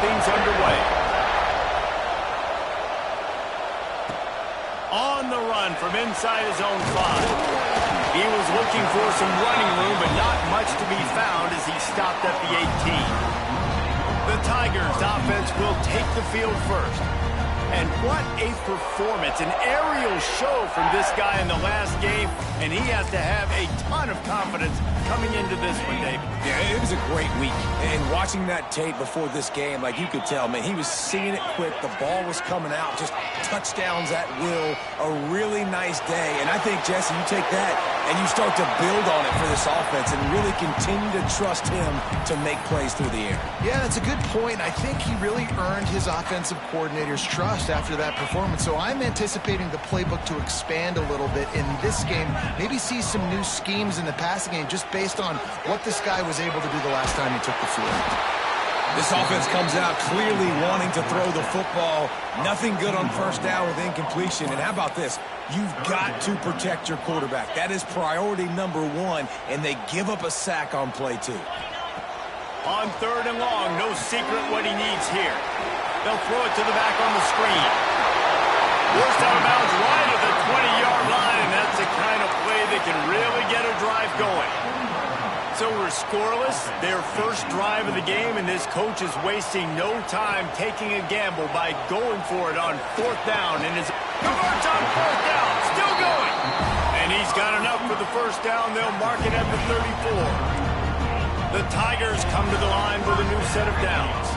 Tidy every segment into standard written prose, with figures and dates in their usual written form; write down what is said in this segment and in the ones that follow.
things underway. On the run from inside his own 5. He was looking for some running room, but not much to be found as he stopped at the 18. The Tigers offense will take the field first. And what a performance, an aerial show from this guy in the last game, and he has to have a ton of confidence coming into this one, Dave. Yeah, it was a great week. And watching that tape before this game, like you could tell, man, he was seeing it quick. The ball was coming out, just touchdowns at will. A really nice day. And I think, Jesse, you take that and you start to build on it for this offense and really continue to trust him to make plays through the air. Yeah, that's a good point. I think he really earned his offensive coordinator's trust after that performance. So I'm anticipating the playbook to expand a little bit in this game. Maybe see some new schemes in the passing game just based on what this guy was able to do the last time he took the field. This offense comes out clearly wanting to throw the football. Nothing good on first down with incompletion. And how about this? You've got to protect your quarterback. That is priority number 1, and they give up a sack on play 2. On 3rd and long, no secret what he needs here. They'll throw it to the back on the screen. Forced out of bounds right at the 20-yard line, and that's the kind of play that can really get a drive going. So we're scoreless, their first drive of the game, and this coach is wasting no time taking a gamble by going for it on 4th down. And his converts on 4th down, still going. And he's got enough for the first down. They'll mark it at the 34. The Tigers come to the line with a new set of downs.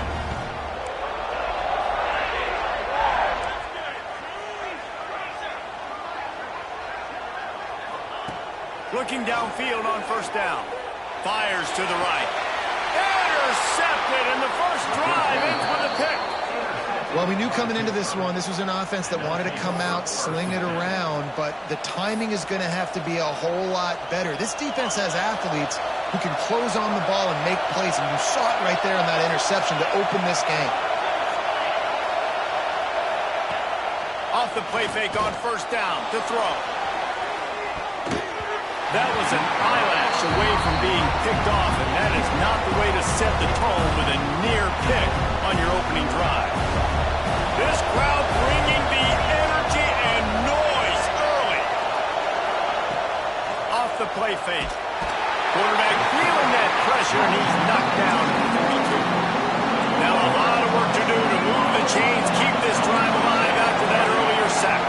Looking downfield on 1st down. Fires to the right. Intercepted, and the first drive ends with a pick. Well, we knew coming into this one, this was an offense that wanted to come out, sling it around, but the timing is going to have to be a whole lot better. This defense has athletes who can close on the ball and make plays, and you saw it right there in that interception to open this game. Off the play fake on 1st down to throw. That was an eyelash away from being picked off, and that is not the way to set the tone with a near pick on your opening drive. This crowd bringing the energy and noise early. Off the play fake. Quarterback feeling that pressure, and he's knocked down at the 32. Now a lot of work to do to move the chains, keep this drive alive after that earlier sack.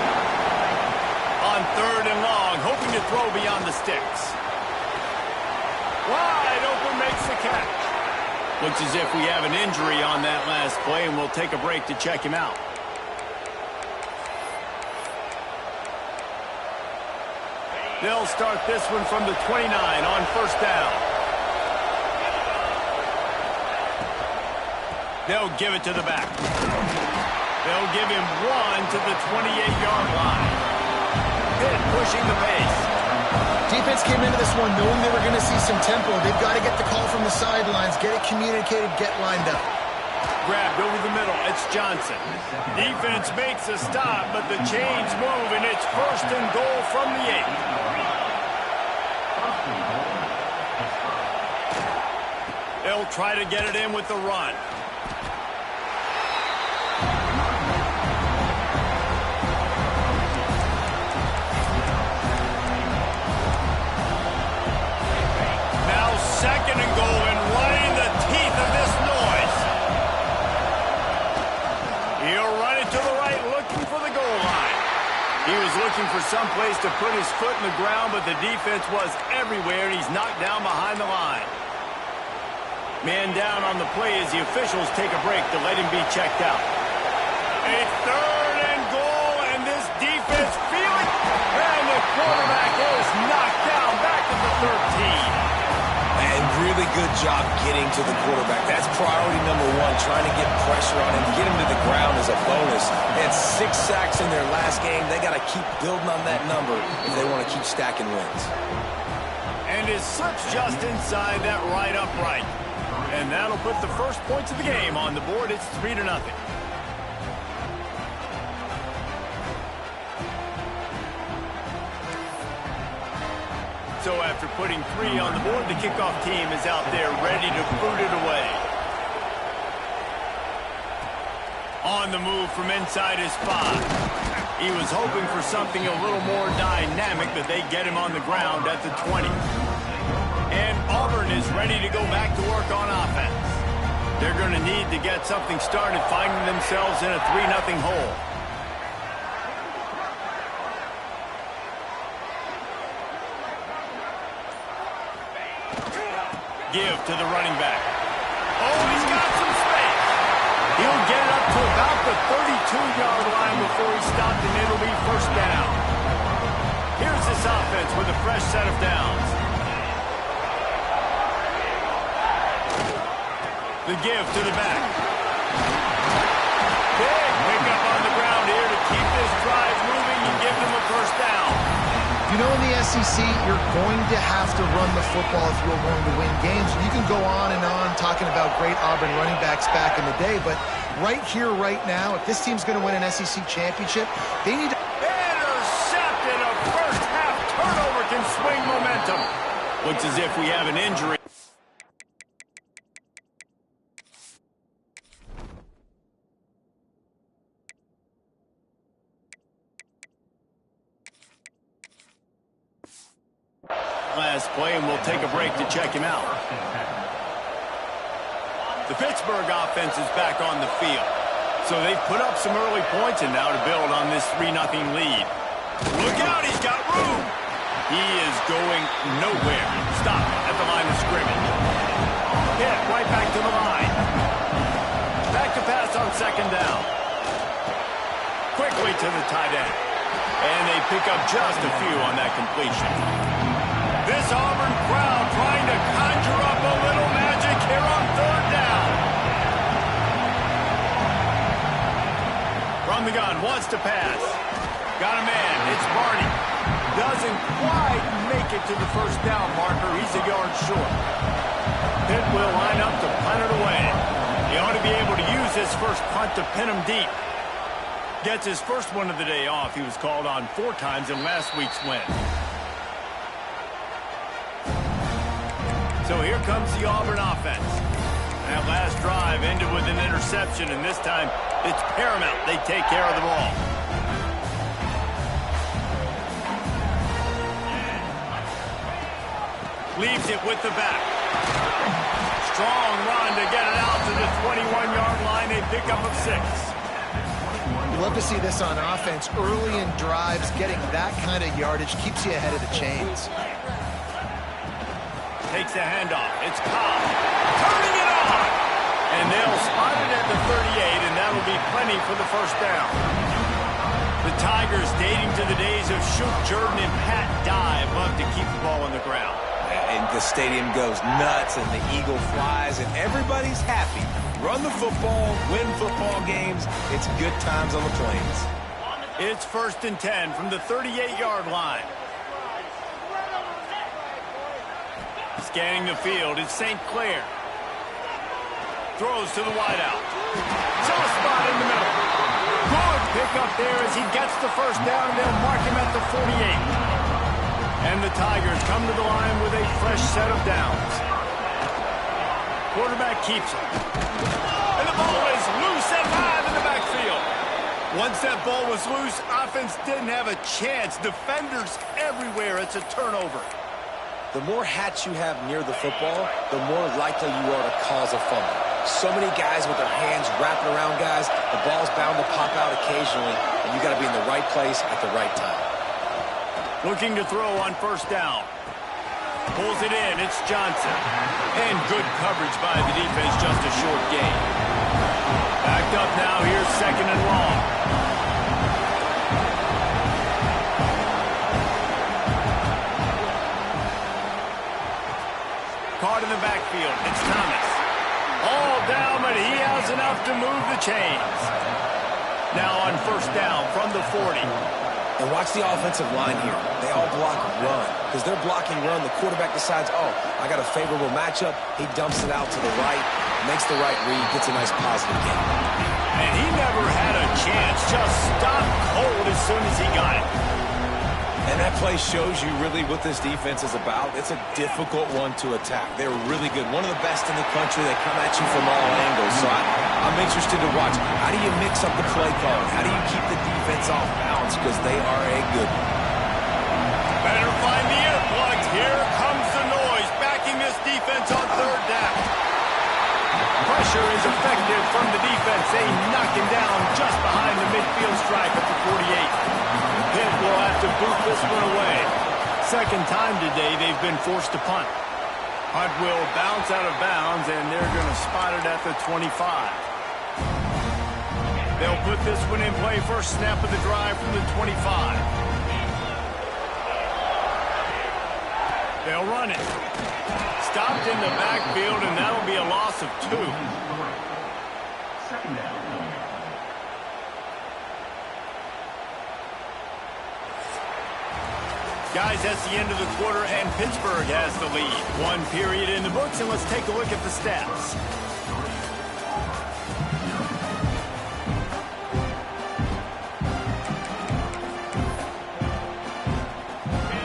On 3rd and long, hoping to throw beyond the sticks. Wide open makes the catch. Looks as if we have an injury on that last play, and we'll take a break to check him out. They'll start this one from the 29 on 1st down. They'll give it to the back. They'll give him 1 to the 28-yard line. Pitt pushing the pace. Defense came into this one knowing they were going to see some tempo. They've got to get the call from the sidelines, get it communicated, get lined up. Grabbed over the middle. It's Johnson. Defense makes a stop, but the chains move, and it's 1st and goal from the 8. They'll try to get it in with the run. Now 2nd and goal, and right in the teeth of this noise. He'll run it to the right, looking for the goal line. He was looking for some place to put his foot in the ground, but the defense was everywhere, and he's knocked down behind the line. Man down on the play as the officials take a break to let him be checked out. A 3rd and goal, and this defense feeling, and the quarterback is knocked down back at the 13. And really good job getting to the quarterback. That's priority number 1, trying to get pressure on him, get him to the ground as a bonus. They had 6 sacks in their last game. They got to keep building on that number if they want to keep stacking wins. And is slips just inside that right upright. And that'll put the first points of the game on the board. It's 3-0. So after putting 3 on the board, the kickoff team is out there ready to boot it away. On the move from inside his 5. He was hoping for something a little more dynamic, but they get him on the ground at the 20. And Auburn is ready to go back to work on offense. They're going to need to get something started, finding themselves in a 3-0 hole. Give to the running back. Oh, he's got some space. He'll get it up to about the 32-yard line before he's stopped, and it'll be first down. Here's this offense with a fresh set of downs. The give to the back. Big pickup on the ground here to keep this drive moving and give them a first down. You know, in the SEC, you're going to have to run the football if you're going to win games. You can go on and on talking about great Auburn running backs back in the day, but right here, right now, if this team's going to win an SEC championship, they need to... Intercepted! A first-half turnover can swing momentum. Looks as if we have an injury. Last play, and we'll take a break to check him out. The Pittsburgh offense is back on the field. So they've put up some early points, and now to build on this 3-0 lead. Look out, he's got room. He is going nowhere. Stop at the line of scrimmage. Pitt right back to the line. Back to pass on second down. Quickly to the tight end. And they pick up just a few on that completion. This Auburn crowd trying to conjure up a little magic here on third down. From the gun, wants to pass. Got a man, it's Barney. Doesn't quite make it to the first down marker. He's a yard short. Pitt will line up to punt it away. He ought to be able to use his first punt to pin him deep. Gets his first one of the day off. He was called on 4 times in last week's win. So here comes the Auburn offense. That last drive ended with an interception, and this time it's paramount they take care of the ball. Leaves it with the back. Strong run to get it out to the 21-yard line. They pick up a 6. You love to see this on offense. Early in drives, getting that kind of yardage keeps you ahead of the chains. Takes the handoff. It's Cobb. Turning it on. And they'll spot it at the 38, and that'll be plenty for the first down. The Tigers, dating to the days of Shoop, Jordan, and Pat Dye, love to keep the ball on the ground. And the stadium goes nuts, and the eagle flies, and everybody's happy. Run the football, win football games. It's good times on the plains. It's 1st and 10 from the 38-yard line. Scanning the field, it's St. Clair. Throws to the wideout. Tough spot in the middle. Good pick up there as he gets the first down. They'll mark him at the 48. And the Tigers come to the line with a fresh set of downs. Quarterback keeps it. And the ball is loose at 5 in the backfield. Once that ball was loose, offense didn't have a chance. Defenders everywhere. It's a turnover. The more hats you have near the football, the more likely you are to cause a fumble. So many guys with their hands wrapping around guys, the ball's bound to pop out occasionally, and you got to be in the right place at the right time. Looking to throw on first down. Pulls it in, it's Johnson. And good coverage by the defense, just a short gain. Backed up now, here's 2nd and long. Caught in the backfield. It's Thomas. All down, but he has enough to move the chains. Now on first down from the 40. And watch the offensive line here. They all block run. Because they're blocking run, the quarterback decides, oh, I got a favorable matchup. He dumps it out to the right, makes the right read, gets a nice positive gain. And he never had a chance. Just stopped cold as soon as he got it. And that play shows you really what this defense is about. It's a difficult one to attack. They're really good. One of the best in the country. They come at you from all angles. So I'm interested to watch. How do you mix up the play calling? How do you keep the defense off balance? Because they are a good one. Better find the earplugs. Here comes the noise, backing this defense on third down. Pressure is effective from the defense. They knock him down just behind the midfield stripe at the 48. Pitt will have to boot this one away. Second time today they've been forced to punt. Punt will bounce out of bounds, and they're going to spot it at the 25. They'll put this one in play first snap of the drive from the 25. They'll run it. Stopped in the backfield, and that'll be a loss of 2. Second down. Guys, that's the end of the quarter, and Pittsburgh has the lead. 1 period in the books, and let's take a look at the stats.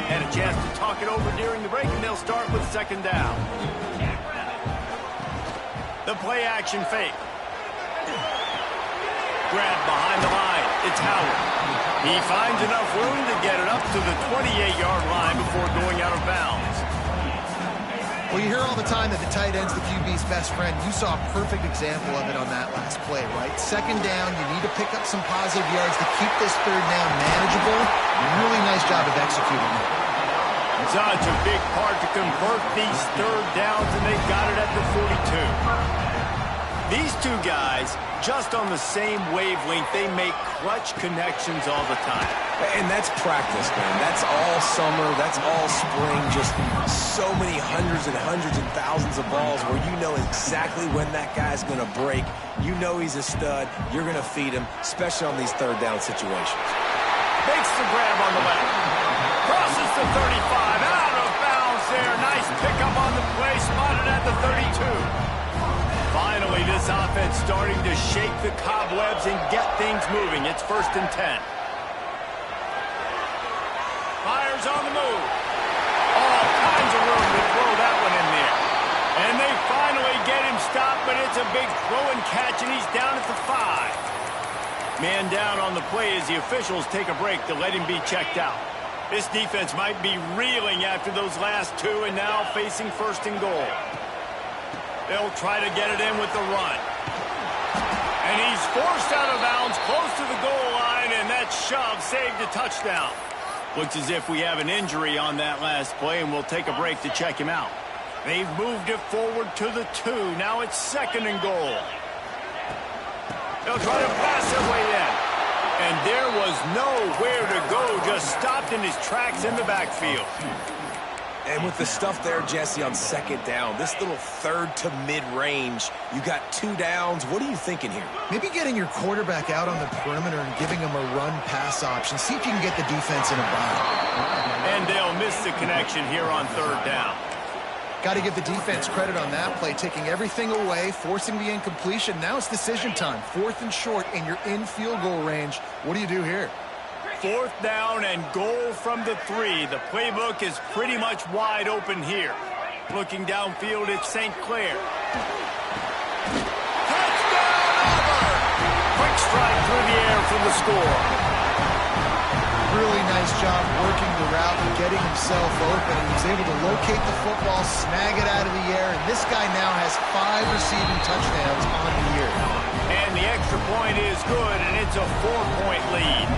Had a chance to talk it over during the break, and they'll start with second down. The play action fake. Grab behind the line. It's Howard. He finds enough room to get it up to the 28-yard line before going out of bounds. Well, you hear all the time that the tight end's the QB's best friend. You saw a perfect example of it on that last play, right? Second down, you need to pick up some positive yards to keep this third down manageable. Really nice job of executing it. Such a big part to convert these third downs, and they got it at the 42. These two guys, just on the same wavelength, they make clutch connections all the time. And that's practice, man. That's all summer. That's all spring. Just so many hundreds and thousands of balls where you know exactly when that guy's going to break. You know he's a stud. You're going to feed him, especially on these third down situations. Makes the grab on the left. Crosses the 35. Out of bounds there. Nice pickup on the play. Spotted at the 32. Finally, this offense starting to shake the cobwebs and get things moving. It's 1st and 10. Fires on the move. All kinds of room to throw that one in there. And they finally get him stopped, but it's a big throw and catch, and he's down at the 5. Man down on the play as the officials take a break to let him be checked out. This defense might be reeling after those last 2 and now facing 1st and goal. They'll try to get it in with the run. And he's forced out of bounds close to the goal line, and that shove saved a touchdown. Looks as if we have an injury on that last play, and we'll take a break to check him out. They've moved it forward to the 2. Now it's 2nd and goal. They'll try to pass their way in. And there was nowhere to go, just stopped in his tracks in the backfield. And with the stuff there, Jesse, on 2nd down, this little third to mid-range, you got 2 downs. What are you thinking here? Maybe getting your quarterback out on the perimeter and giving him a run-pass option. See if you can get the defense in a bind. And they'll miss the connection here on 3rd down. Got to give the defense credit on that play, taking everything away, forcing the incompletion. Now it's decision time. 4th and short, and you're in field goal range. What do you do here? 4th down and goal from the 3. The playbook is pretty much wide open here. Looking downfield, it's St. Clair. Touchdown, Auburn! Quick strike through the air for the score. Really nice job working the route and getting himself open. He was able to locate the football, snag it out of the air, and this guy now has 5 receiving touchdowns on the year. And the extra point is good, and it's a 4-point lead.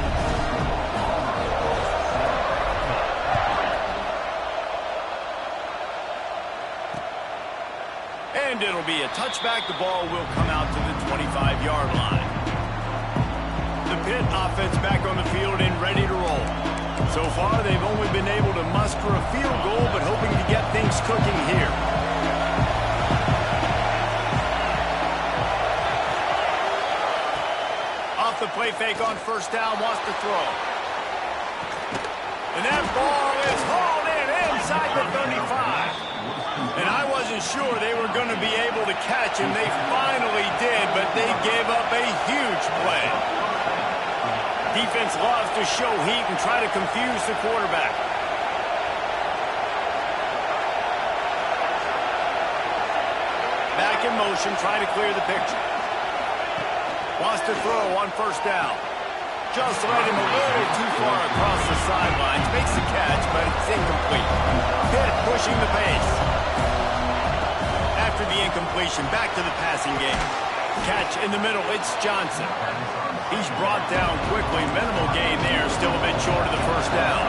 And it'll be a touchback. The ball will come out to the 25-yard line. The Pitt offense back on the field and ready to roll. So far, they've only been able to muster a field goal, but hoping to get things cooking here. Off the play fake on 1st down, wants to throw. And that ball is hauled in inside the 35. And I wasn't sure they were going to be able to catch him. They finally did, but they gave up a huge play. Defense loves to show heat and try to confuse the quarterback. Back in motion, trying to clear the picture. Wants to throw on first down. Just led him a little too far across the sidelines. Makes the catch, but it's incomplete. Pitt pushing the pace. After the incompletion, back to the passing game. Catch in the middle, it's Johnson. He's brought down quickly. Minimal gain there, still a bit short of the first down.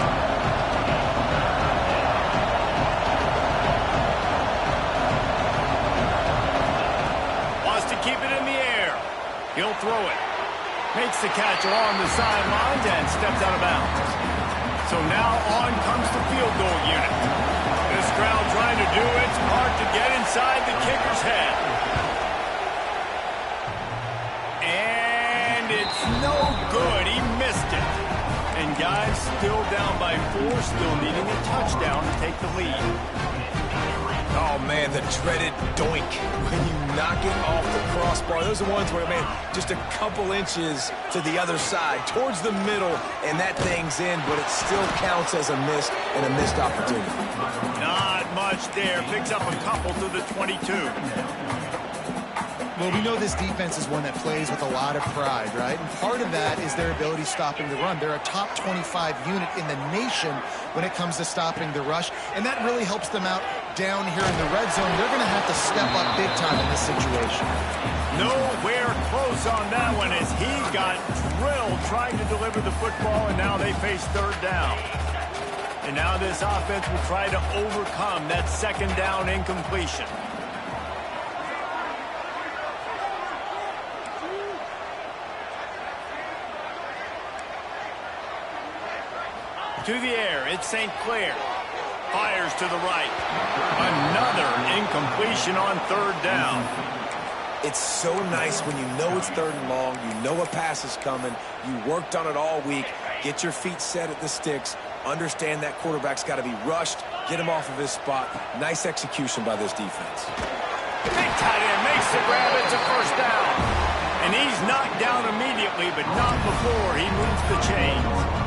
Wants to keep it in the air. He'll throw it. Makes the catch along the sidelines and steps out of bounds. So now on comes the field goal unit. This crowd trying to do its part to get inside the kicker's head. And it's no good. He missed it. And guys, still down by 4, still needing a touchdown to take the lead. Oh, man, the dreaded doink when you knock it off the crossbar. Those are ones where, man, just a couple inches to the other side, towards the middle, and that thing's in, but it still counts as a miss and a missed opportunity. Not much there. Picks up a couple to the 22. Well, we know this defense is one that plays with a lot of pride, right? And part of that is their ability stopping the run. They're a top 25 unit in the nation when it comes to stopping the rush, and that really helps them out down here in the red zone. They're going to have to step up big time in this situation. Nowhere close on that one as he got drilled trying to deliver the football, and now they face third down. And now this offense will try to overcome that second down incompletion. To the air, it's St. Clair. Fires to the right. Another incompletion on third down. It's so nice when you know it's third and long, you know a pass is coming, you worked on it all week, get your feet set at the sticks, understand that quarterback's got to be rushed, get him off of his spot. Nice execution by this defense. Big tight end makes the grab. It's a first down. And he's knocked down immediately, but not before he moves the chains.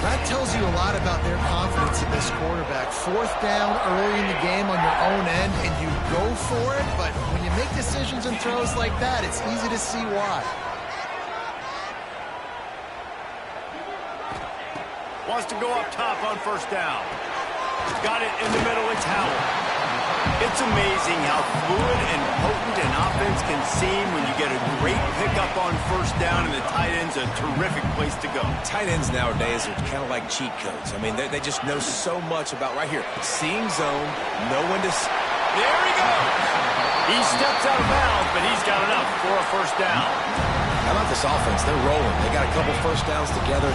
That tells you a lot about their confidence in this quarterback. Fourth down early in the game on your own end, and you go for it, but when you make decisions and throws like that, it's easy to see why. Wants to go up top on first down. Got it in the middle, it's Howell. It's amazing how fluid and potent an offense can seem when you get a great pickup on first down, and the tight end's a terrific place to go. Tight ends nowadays are kind of like cheat codes. I mean, they just know so much about, right here, seeing zone, know when to... There he goes! He steps out of bounds, but he's got enough for a first down. How about this offense? They're rolling. They got a couple first downs together.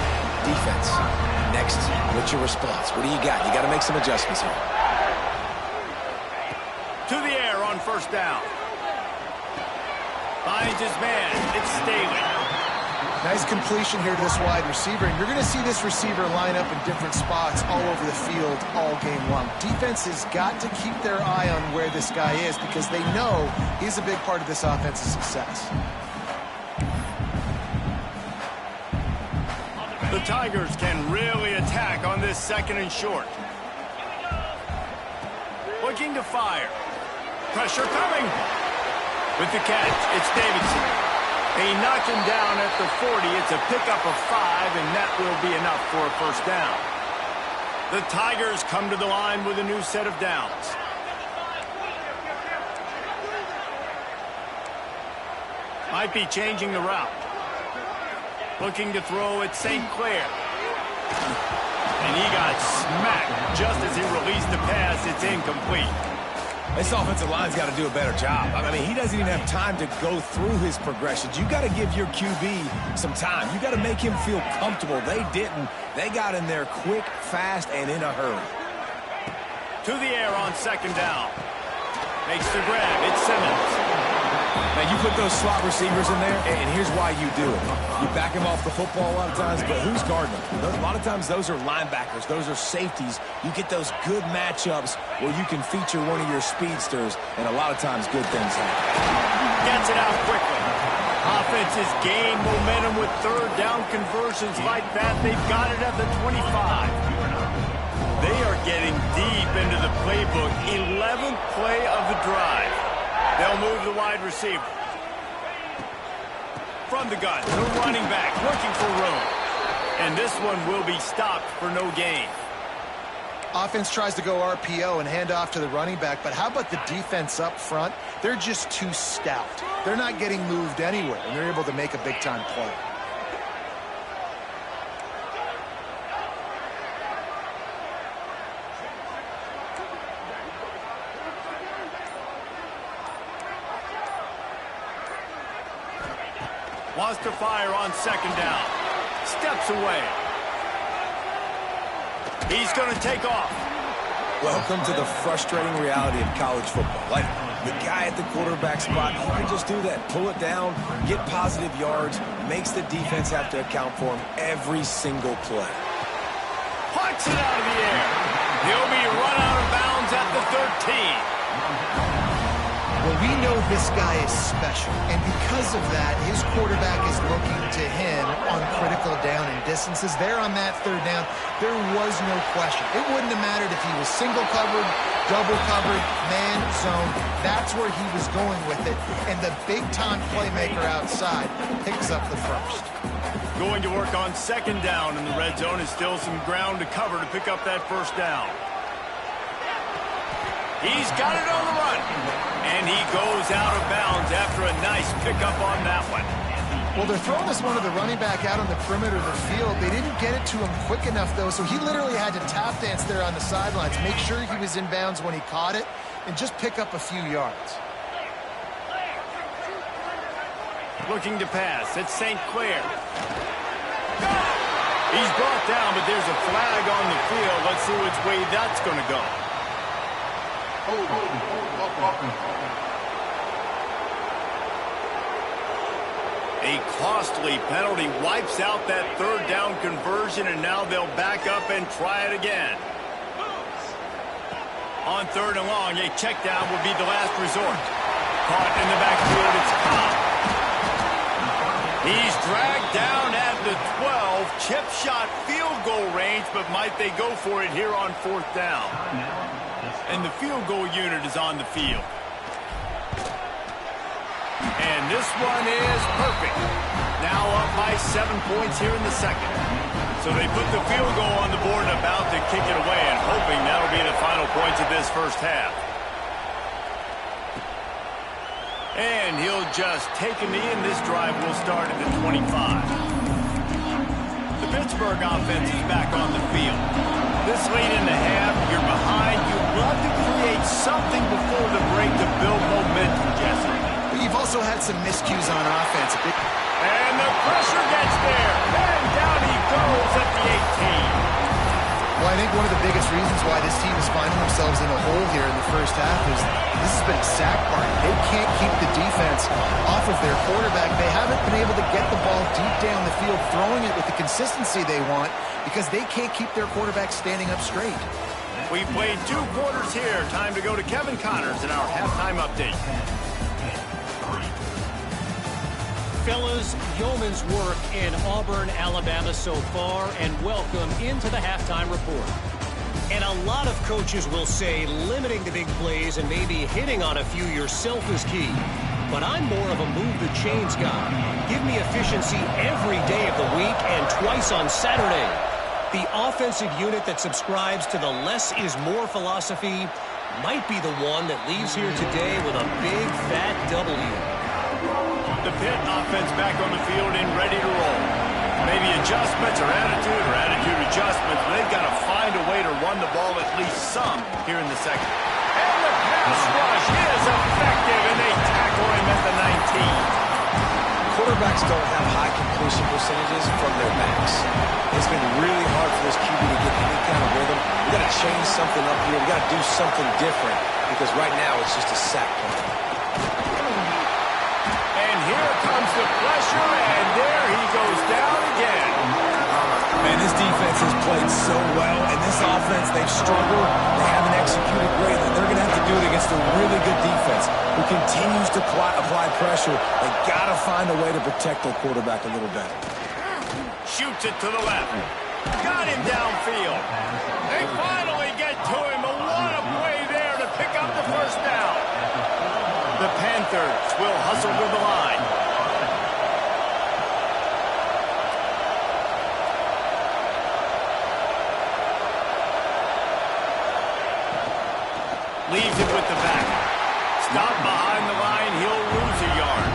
Defense. Next, what's your response? What do you got? You got to make some adjustments here. To the air on first down. Finds his man. It's Staley. Nice completion here to this wide receiver, and you're going to see this receiver line up in different spots all over the field all game long. Defense has got to keep their eye on where this guy is because they know he's a big part of this offense's success. The Tigers can really attack on this second and short. Looking to fire. Pressure coming. With the catch, it's Davidson. They knock him down at the 40. It's a pickup of 5, and that will be enough for a first down. The Tigers come to the line with a new set of downs. Might be changing the route. Looking to throw at St. Clair. And he got smacked just as he released the pass. It's incomplete. This offensive line's got to do a better job. I mean, he doesn't even have time to go through his progressions. You got to give your QB some time. You got to make him feel comfortable. They didn't. They got in there quick, fast, and in a hurry. To the air on second down. Makes the grab. It's Simmons. Now, you put those slot receivers in there, and here's why you do it. You back him off the football a lot of times, but who's guarding him? A lot of times, those are linebackers. Those are safeties. You get those good matchups where you can feature one of your speedsters, and a lot of times, good things happen. Gets it out quickly. Offense offense has gained momentum with third down conversions like that. They've got it at the 25. They are getting deep into the playbook. 11th play of the drive. They'll move the wide receiver. From the gun, the running back looking for room. And this one will be stopped for no gain. Offense tries to go RPO and hand off to the running back, but how about the defense up front? They're just too stout. They're not getting moved anywhere, and they're able to make a big-time play. Wants to fire on second down. Steps away. He's going to take off. Welcome to the frustrating reality of college football. Like, the guy at the quarterback spot, he can just do that. Pull it down, get positive yards, makes the defense have to account for him every single play. Puts it out of the air. He'll be run out of bounds at the 13. Well, we know this guy is special, and because of that, his quarterback is looking to him on critical down and distances. There on that third down, there was no question. It wouldn't have mattered if he was single covered, double covered, man zone. That's where he was going with it, and the big-time playmaker outside picks up the first. Going to work on second down in the red zone. Is still some ground to cover to pick up that first down. He's got it on the run. And he goes out of bounds after a nice pickup on that one. Well, they're throwing this one to the running back out on the perimeter of the field. They didn't get it to him quick enough, though, so he literally had to tap dance there on the sidelines, make sure he was in bounds when he caught it, and just pick up a few yards. Looking to pass. It's St. Clair. He's brought down, but there's a flag on the field. Let's see which way that's going to go. A costly penalty wipes out that third down conversion, and now they'll back up and try it again. On third and long, a check down would be the last resort. Caught in the backfield, it's Cobb. He's dragged down at the 12. Chip shot field goal range, but might they go for it here on fourth down? And the field goal unit is on the field. And this one is perfect. Now up by 7 points here in the second. So they put the field goal on the board and about to kick it away, and hoping that'll be the final points of this first half. And he'll just take a knee, and this drive will start at the 25. The Pittsburgh offense is back on the field. This late in the half, you're behind. You'd love to create something before the break to build momentum, Jesse. You've also had some miscues on offense. And the pressure gets there. And down he goes at the 18. Well, I think one of the biggest reasons why this team is finding themselves in a hole here in the first half is this has been a sack party. They can't keep the defense off of their quarterback. They haven't been able to get the ball deep down the field, throwing it with the consistency they want, because they can't keep their quarterback standing up straight. We played 2 quarters here. Time to go to Kevin Connors in our halftime update. Fellas, yeoman's work in Auburn, Alabama so far, and welcome into the halftime report. And a lot of coaches will say limiting the big plays and maybe hitting on a few yourself is key. But I'm more of a move the chains guy. Give me efficiency every day of the week and twice on Saturday. The offensive unit that subscribes to the less is more philosophy might be the one that leaves here today with a big fat W. The Pitt offense back on the field and ready to roll. Maybe adjustments or attitude adjustments, but they've got to find a way to run the ball at least some here in the second. And the pass rush is effective, and they tackle him at the 19. Quarterbacks don't have high completion percentages from their backs. It's been really hard for this QB to get any kind of rhythm. We got to change something up here. We got to do something different, because right now it's just a sack play. Here comes the pressure, and there he goes down again. Man, this defense is played so well, and this offense, they've struggled. They haven't executed greatly. They're going to have to do it against a really good defense who continues to apply pressure. They got to find a way to protect their quarterback a little better. Shoots it to the left. Got him downfield. They finally get to him. But what a play there to pick up the first down. The Panthers will hustle to the line. Leaves it with the back. Stop behind the line. He'll lose a yard.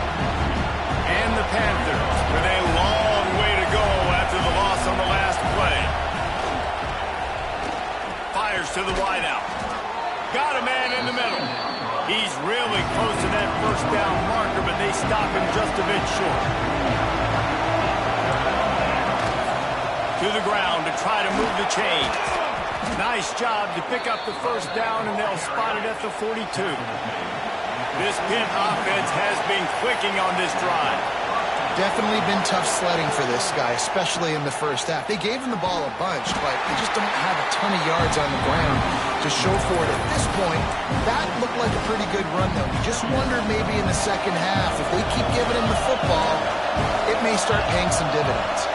And the Panthers with a long way to go after the loss on the last play. Fires to the wideout. Got a man in the middle. He's really close to that first down marker, but they stop him just a bit short. To the ground to try to move the chains. Nice job to pick up the first down, and they'll spot it at the 42. This Pitt offense has been clicking on this drive. Definitely been tough sledding for this guy, especially in the first half. They gave him the ball a bunch, but they just don't have a ton of yards on the ground to show for it. At this point, that looked like a pretty good run, though. You just wondered maybe in the second half, if they keep giving him the football, it may start paying some dividends.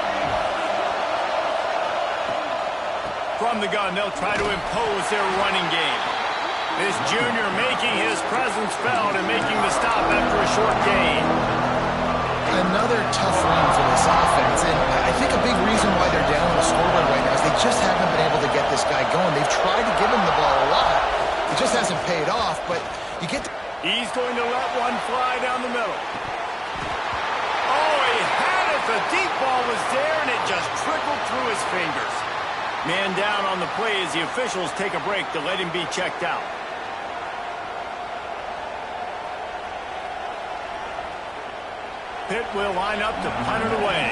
From the gun, they'll try to impose their running game. This junior making his presence felt and making the stop after a short gain. Another tough run for this offense, and I think a big reason why they're down on the scoreboard right now is they just haven't been able to get this guy going. They've tried to give him the ball a lot. It just hasn't paid off, but you get... He's going to let one fly down the middle. Oh, he had it. The deep ball was there, and it just trickled through his fingers. Man down on the play as the officials take a break to let him be checked out. Pitt will line up to punt it away.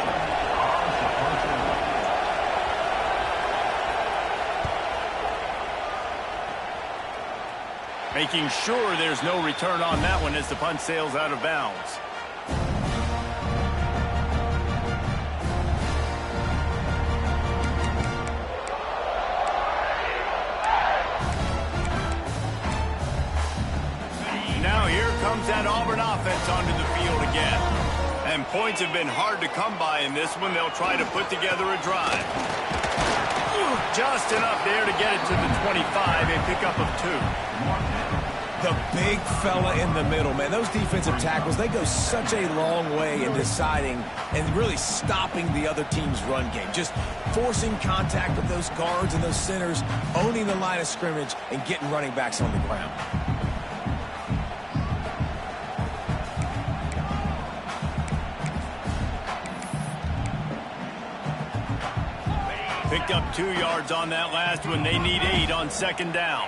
Making sure there's no return on that one as the punt sails out of bounds. Now here comes that Auburn offense onto the field again. And points have been hard to come by in this one. They'll try to put together a drive. Just enough there to get it to the 25, a pickup of 2. The big fella in the middle, man. Those defensive tackles, they go such a long way in deciding and really stopping the other team's run game. Just forcing contact with those guards and those centers, owning the line of scrimmage, and getting running backs on the ground. Picked up 2 yards on that last one. They need 8 on second down.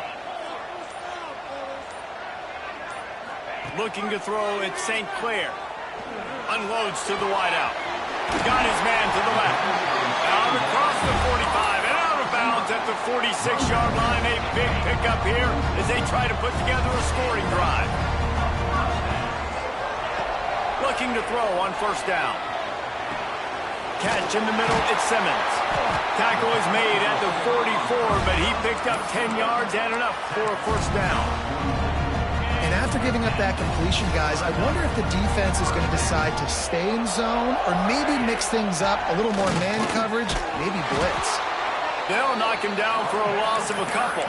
Looking to throw at St. Clair. Unloads to the wideout. Got his man to the left. Out across the 45 and out of bounds at the 46-yard line. A big pickup here as they try to put together a scoring drive. Looking to throw on first down. Catch in the middle, it's Simmons. Tackle is made at the 44, but he picked up 10 yards and enough for a first down. And after giving up that completion, guys, I wonder if the defense is going to decide to stay in zone or maybe mix things up, a little more man coverage, maybe blitz. They'll knock him down for a loss of a couple.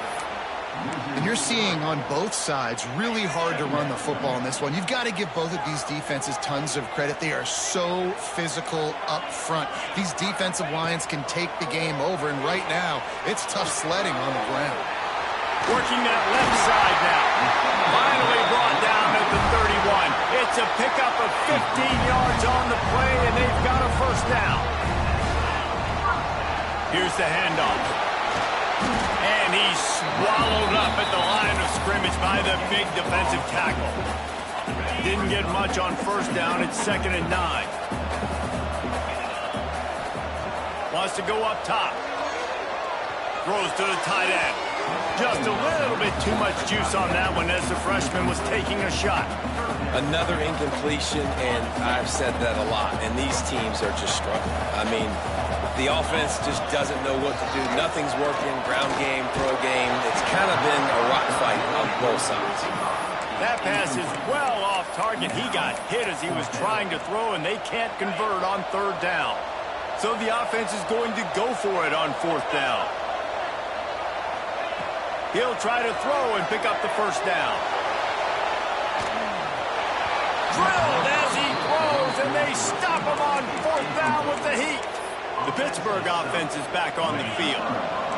And you're seeing on both sides really hard to run the football in this one. You've got to give both of these defenses tons of credit. They are so physical up front. These defensive lines can take the game over, and right now, it's tough sledding on the ground. Working that left side now. Finally brought down at the 31. It's a pickup of 15 yards on the play, and they've got a first down. Here's the handoff. And he's swallowed up at the line of scrimmage by the big defensive tackle. Didn't get much on first down. It's 2nd and 9. Wants to go up top. Throws to the tight end. Just a little bit too much juice on that one as the freshman was taking a shot. Another incompletion, and I've said that a lot, and these teams are just struggling. I mean, The offense just doesn't know what to do. Nothing's working. Ground game, throw game. It's kind of been a rock fight on both sides. That pass is well off target. He got hit as he was trying to throw, and they can't convert on third down. So the offense is going to go for it on fourth down. He'll try to throw and pick up the first down. Drilled as he throws, and they stop him on fourth down with the heat. The Pittsburgh offense is back on the field.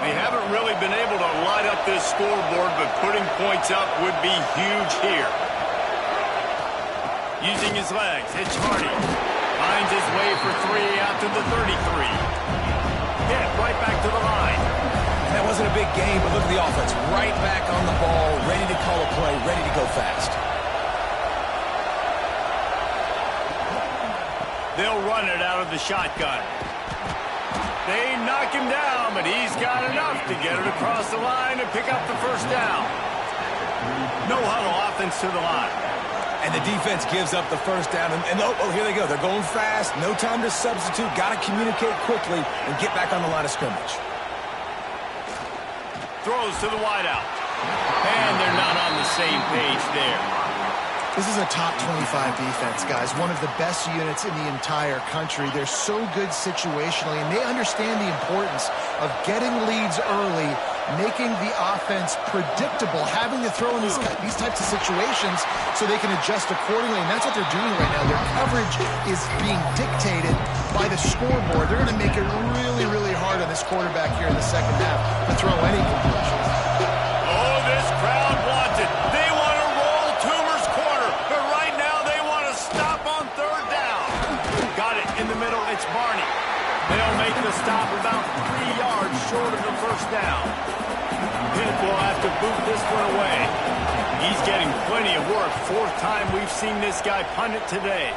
They haven't really been able to light up this scoreboard, but putting points up would be huge here. Using his legs, it's Hardy. Finds his way for 3 out to the 33. Hit right back to the line. That wasn't a big game, but look at the offense. Right back on the ball, ready to call a play, ready to go fast. They'll run it out of the shotgun. They knock him down, but he's got enough to get it across the line and pick up the first down. No huddle offense to the line. And the defense gives up the first down. And oh, here they go. They're going fast. No time to substitute. Got to communicate quickly and get back on the line of scrimmage. Throws to the wideout. And they're not on the same page there. This is a top 25 defense, guys. One of the best units in the entire country. They're so good situationally, and they understand the importance of getting leads early, making the offense predictable, having to throw in these types of situations so they can adjust accordingly, and that's what they're doing right now. Their coverage is being dictated by the scoreboard. They're going to make it really, really hard on this quarterback here in the second half to throw any completions. Oh, this crowd wants it. They want to roll Toomer's corner, but right now they want to stop on third down. Got it in the middle. It's Barney. They'll make the stop about 3 yards short of the first down. Pitt will have to boot this one away. He's getting plenty of work. 4th time we've seen this guy punt it today.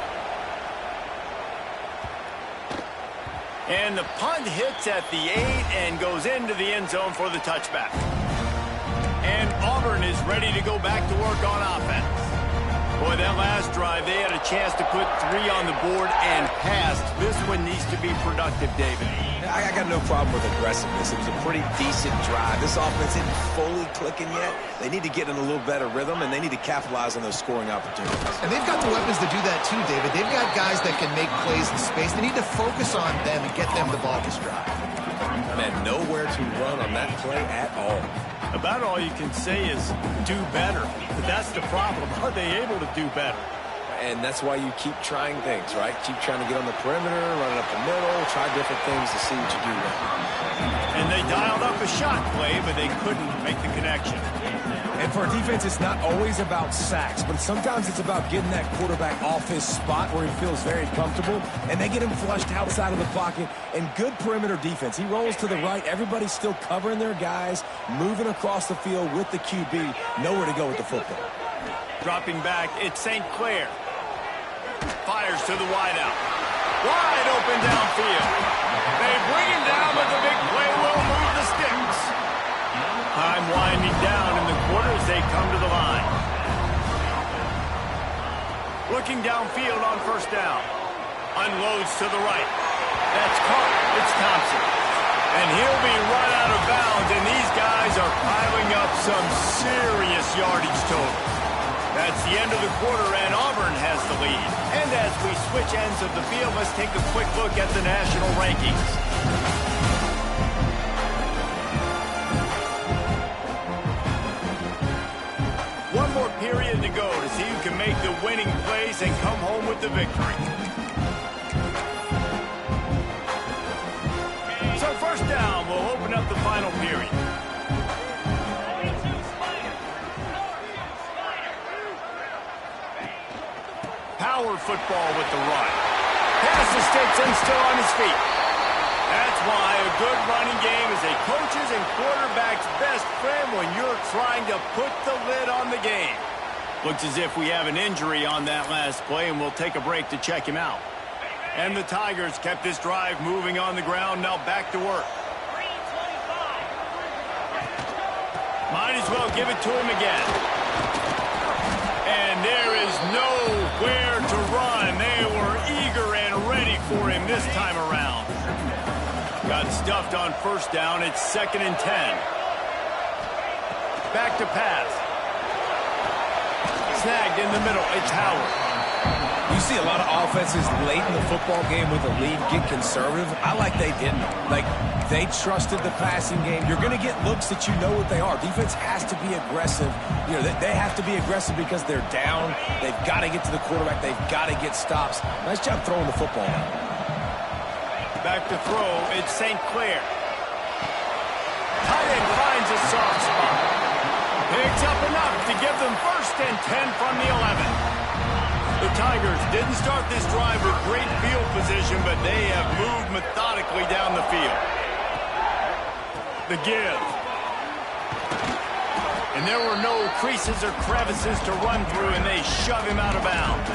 And the punt hits at the 8 and goes into the end zone for the touchback. And Auburn is ready to go back to work on offense. Boy, that last drive, they had a chance to put 3 on the board and passed. This one needs to be productive, David. I got no problem with aggressiveness. It was a pretty decent drive. This offense isn't fully clicking yet. They need to get in a little better rhythm, and they need to capitalize on those scoring opportunities. And they've got the weapons to do that too, David. They've got guys that can make plays in space. They need to focus on them and get them the ball this drive. Man, nowhere to run on that play at all. About all you can say is do better. But that's the problem. Are they able to do better? And that's why you keep trying things, right? Keep trying to get on the perimeter, run it up the middle, try different things to see what you do right. And they dialed up a shot play, but they couldn't make the connection. And for a defense, it's not always about sacks, but sometimes it's about getting that quarterback off his spot where he feels very comfortable, and they get him flushed outside of the pocket. And good perimeter defense. He rolls to the right. Everybody's still covering their guys, moving across the field with the QB. Nowhere to go with the football. Dropping back, it's St. Clair. Fires to the wideout. Wide open downfield. They bring him down, but the big play will move the sticks. Time winding down in the quarter as they come to the line. Looking downfield on first down. Unloads to the right. That's caught. It's Thompson. And he'll be run out of bounds, and these guys are piling up some serious yardage total. That's the end of the quarter, and Auburn has the lead. And as we switch ends of the field, let's take a quick look at the national rankings. One more period to go to see who can make the winning plays and come home with the victory. So first down, we'll open up the final period. Power football with the run. Pass the sticks and still on his feet. That's why a good running game is a coach's and quarterback's best friend when you're trying to put the lid on the game. Looks as if we have an injury on that last play, and we'll take a break to check him out. And the Tigers kept this drive moving on the ground, now back to work. Might as well give it to him again. And there is nowhere to run. They were eager and ready for him this time around. Got stuffed on first down. It's 2nd and 10. Back to pass. Snagged in the middle. It's Howard. You see a lot of offenses late in the football game with a lead get conservative. I like they didn't. Like, they trusted the passing game. You're going to get looks that you know what they are. Defense has to be aggressive. You know, they have to be aggressive because they're down. They've got to get to the quarterback. They've got to get stops. Nice job throwing the football. Back to throw. It's St. Clair. Tight end finds a soft spot. Picks up enough to give them 1st and 10 from the 11. The Tigers didn't start this drive with great field position, but they have moved methodically down the field. The give. And there were no creases or crevices to run through, and they shove him out of bounds.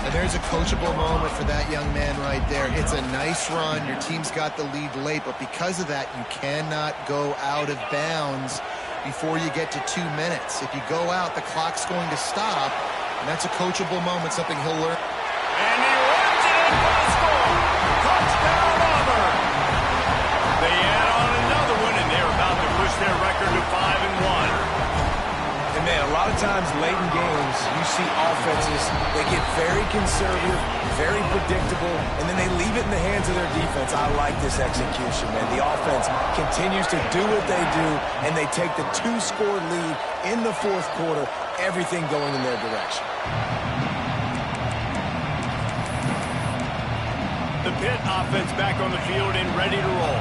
And there's a coachable moment for that young man right there. It's a nice run. Your team's got the lead late, but because of that, you cannot go out of bounds before you get to 2 minutes. If you go out, the clock's going to stop. And that's a coachable moment, something he'll learn. And he runs it in for the score. Touchdown, Auburn. They add on another one, and they're about to push their record to 5-1. And, man, a lot of times late in games, you see offenses, they get very conservative, very predictable, and then they leave it in the hands of their defense. I like this execution, man. The offense continues to do what they do, and they take the 2-score lead in the 4th quarter, everything going in their direction. The Pitt offense back on the field and ready to roll.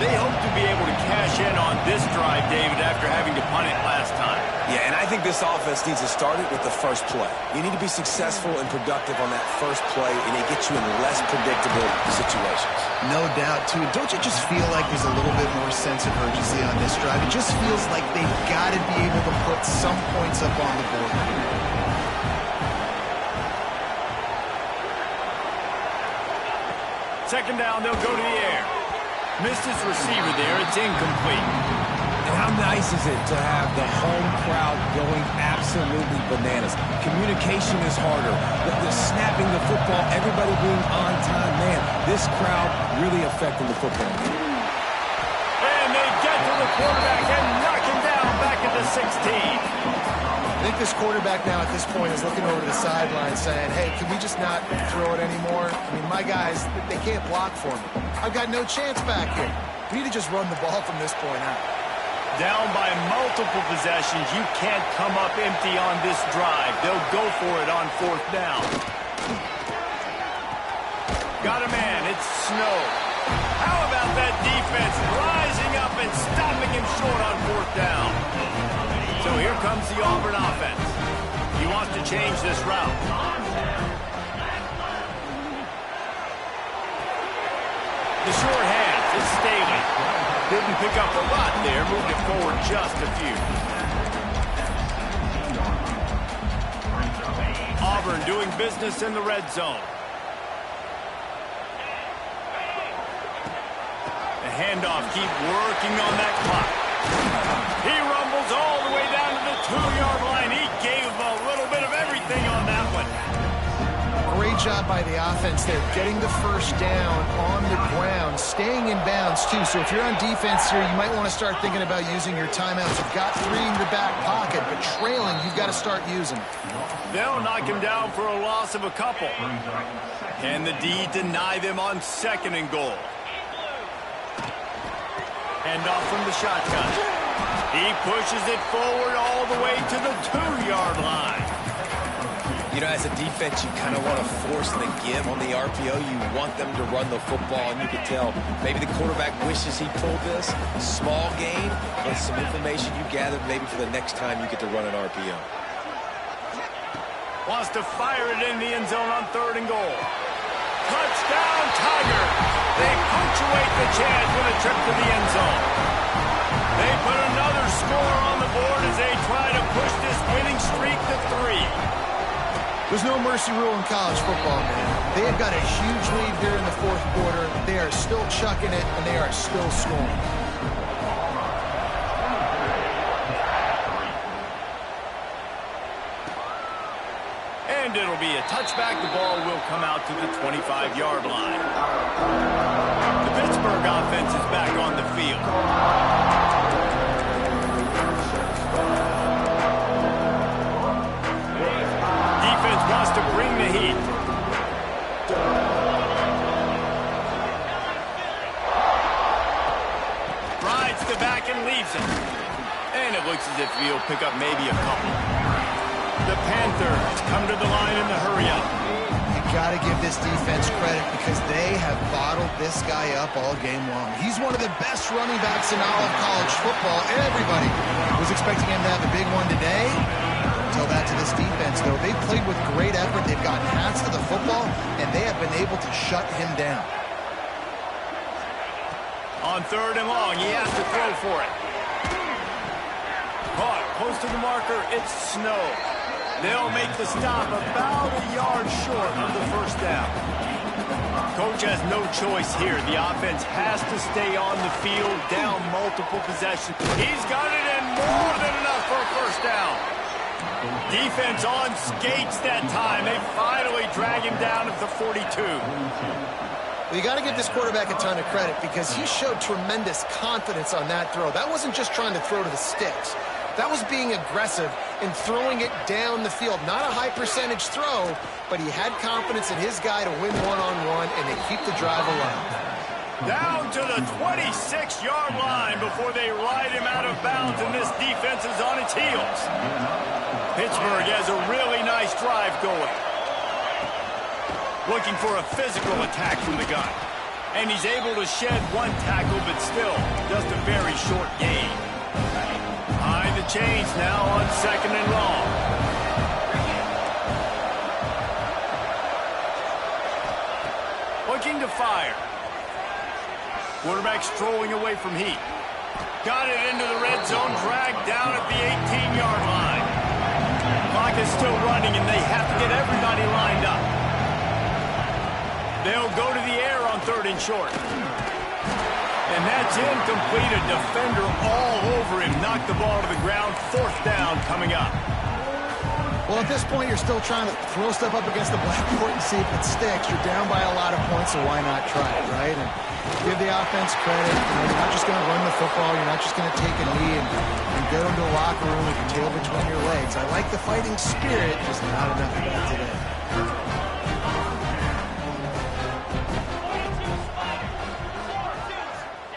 They hope to be able to cash in on this drive, David, after having to punt it last time. Yeah, and I think this offense needs to start it with the first play. You need to be successful and productive on that first play, and it gets you in less predictable situations. No doubt, too. Don't you just feel like there's a little bit more sense of urgency on this drive? It just feels like they've got to be able to put some points up on the board. Second down, they'll go to the air. Missed his receiver there. It's incomplete. And how nice is it to have the home crowd going absolutely bananas? Communication is harder. The snapping the football, everybody being on time. Man, this crowd really affecting the football game. And they get to the quarterback and knock him down back at the 16. I think this quarterback now at this point is looking over to the sideline saying, hey, can we just not throw it anymore? I mean, my guys, they can't block for me. I've got no chance back here. We need to just run the ball from this point out. Down by multiple possessions, you can't come up empty on this drive. They'll go for it on 4th down. Got a man, it's Snow. How about that defense rising up and stopping him short on 4th down? So here comes the Auburn offense. He wants to change this route. The short hands, it's Staley. Didn't pick up a lot there, moved it forward just a few. Auburn doing business in the red zone. The handoff, keep working on that clock. He rumbles all the way down to the 2-yard line. He gave a little bit of everything on that one. Great job by the offense there, getting the first down on the ground, staying in bounds, too. So if you're on defense here, you might want to start thinking about using your timeouts. You've got 3 in your back pocket, but trailing, you've got to start using it. They'll knock him down for a loss of a couple. Can the D deny them on 2nd and goal? Hand off from the shotgun. He pushes it forward all the way to the 2-yard line. You know, as a defense, you kind of want to force the give on the RPO. You want them to run the football, and you can tell maybe the quarterback wishes he pulled this. Small gain, but some information you gathered maybe for the next time you get to run an RPO. Wants to fire it in the end zone on 3rd and goal. Touchdown, Tiger! They punctuate the chance with a trip to the end zone. They put another score on the board as they try to push this winning streak to 3. There's no mercy rule in college football, man. They have got a huge lead here in the 4th quarter. They are still chucking it, and they are still scoring. And it'll be a touchback. The ball will come out to the 25-yard line. The Pittsburgh offense is back on the field. Defense wants to bring the heat. Rides the back and leaves it. And it looks as if he'll pick up maybe a couple. The Panthers come to the line in the hurry-up. You got to give this defense credit because they have bottled this guy up all game long. He's one of the best running backs in all of college football. Everybody was expecting him to have a big one today. Until that to this defense, though. They've played with great effort. They've gotten hands to the football, and they have been able to shut him down. On 3rd and long, he has to throw for it. Caught close to the marker. It's Snow. They'll make the stop about a yard short of the first down. Coach has no choice here. The offense has to stay on the field, down multiple possessions. He's got it in more than enough for a first down. Defense on skates that time. They finally drag him down at the 42. Well, you got to give this quarterback a ton of credit because he showed tremendous confidence on that throw. That wasn't just trying to throw to the sticks. That was being aggressive and throwing it down the field. Not a high percentage throw, but he had confidence in his guy to win one-on-one and to keep the drive alive. Down to the 26-yard line before they ride him out of bounds, and this defense is on its heels. Pittsburgh has a really nice drive going. Looking for a physical attack from the gun. And he's able to shed one tackle, but still just a very short gain. Behind the chains now on 2nd and long. Looking to fire. Quarterback strolling away from heat. Got it into the red zone, dragged down at the 18-yard line. Clock is still running, and they have to get everybody lined up. They'll go to the air on 3rd and short. And that's incomplete. A defender all over him. Knocked the ball to the ground. 4th down coming up. Well, at this point, you're still trying to throw stuff up against the blackboard and see if it sticks. You're down by a lot of points, so why not try it, right? And give the offense credit. You're not just going to run the football. You're not just going to take a knee and go into a locker room with your tail between your legs. I like the fighting spirit, just not enough of that today.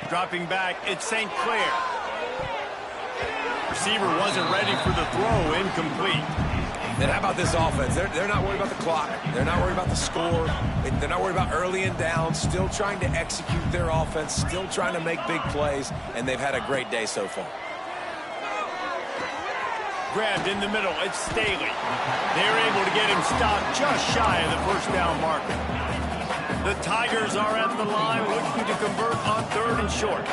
Dropping back, it's St. Clair. Receiver wasn't ready for the throw, incomplete. Then how about this offense? They're not worried about the clock. They're not worried about the score. They're not worried about early and down. Still trying to execute their offense. Still trying to make big plays. And they've had a great day so far. Grabbed in the middle, it's Staley. They're able to get him stopped just shy of the first down marker. The Tigers are at the line looking to convert on 3rd and short.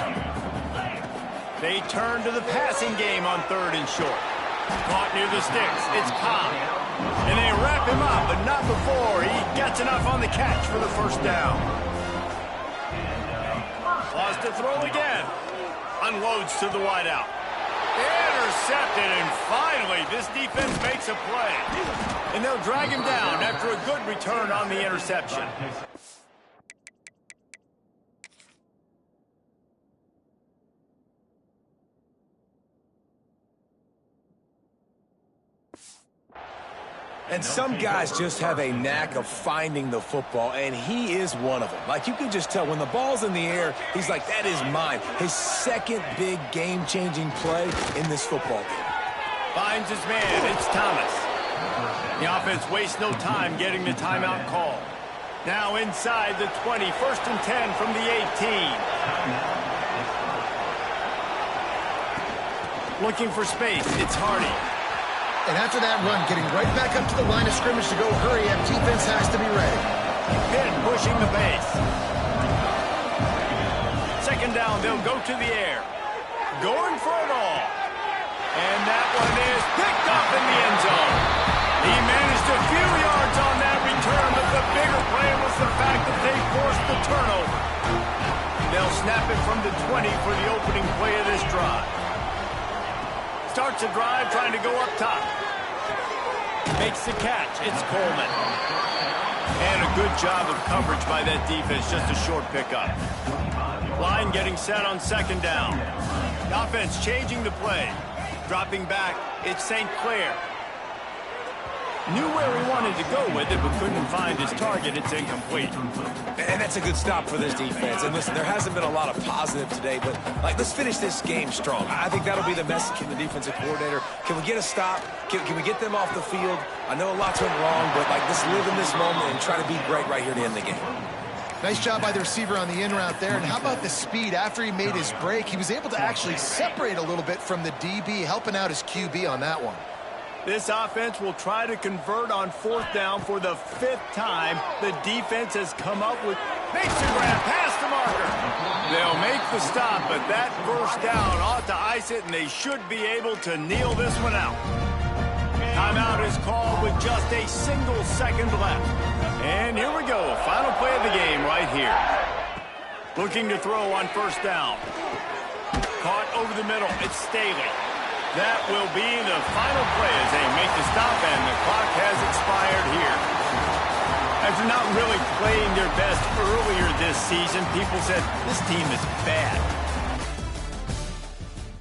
They turn to the passing game on 3rd and short. Caught near the sticks. It's Cobb. And they wrap him up, but not before he gets enough on the catch for the first down. Lost to throw again. Unloads to the wideout. Intercepted, and finally this defense makes a play. And they'll drag him down after a good return on the interception. And some guys just have a knack of finding the football, and he is one of them. Like, you can just tell when the ball's in the air, he's like, that is mine. His second big game-changing play in this football game. Finds his man. It's Thomas. The offense wastes no time getting the timeout call. Now inside the 20, 1st and 10 from the 18. Looking for space. It's Hardy. And after that run, getting right back up to the line of scrimmage to go hurry up, defense has to be ready. Pitt pushing the base. 2nd down, they'll go to the air. Going for it all. And that one is picked up in the end zone. He managed a few yards on that return, but the bigger play was the fact that they forced the turnover. They'll snap it from the 20 for the opening play of this drive. Starts a drive trying to go up top. Makes the catch. It's Coleman. And a good job of coverage by that defense, just a short pickup. Line getting set on second down. The offense changing the play. Dropping back, it's St. Clair. Knew where he wanted to go with it, but couldn't find his target. It's incomplete. And that's a good stop for this defense. And listen, there hasn't been a lot of positive today, but let's finish this game strong. I think that'll be the message from the defensive coordinator. Can we get a stop? Can we get them off the field? I know a lot's went wrong, but let's live in this moment and try to be great right here to end the game. Nice job by the receiver on the in route there. And how about the speed? After he made his break, he was able to actually separate a little bit from the DB, helping out his QB on that one. This offense will try to convert on fourth down for the 5th time. The defense has come up with makes a grab past the marker. They'll make the stop, but that first down ought to ice it, and they should be able to kneel this one out. Timeout is called with just a single second left. And here we go, final play of the game right here. Looking to throw on first down. Caught over the middle, it's Staley. That will be the final play as they make the stop, and the clock has expired here. After not really playing their best earlier this season, people said this team is bad.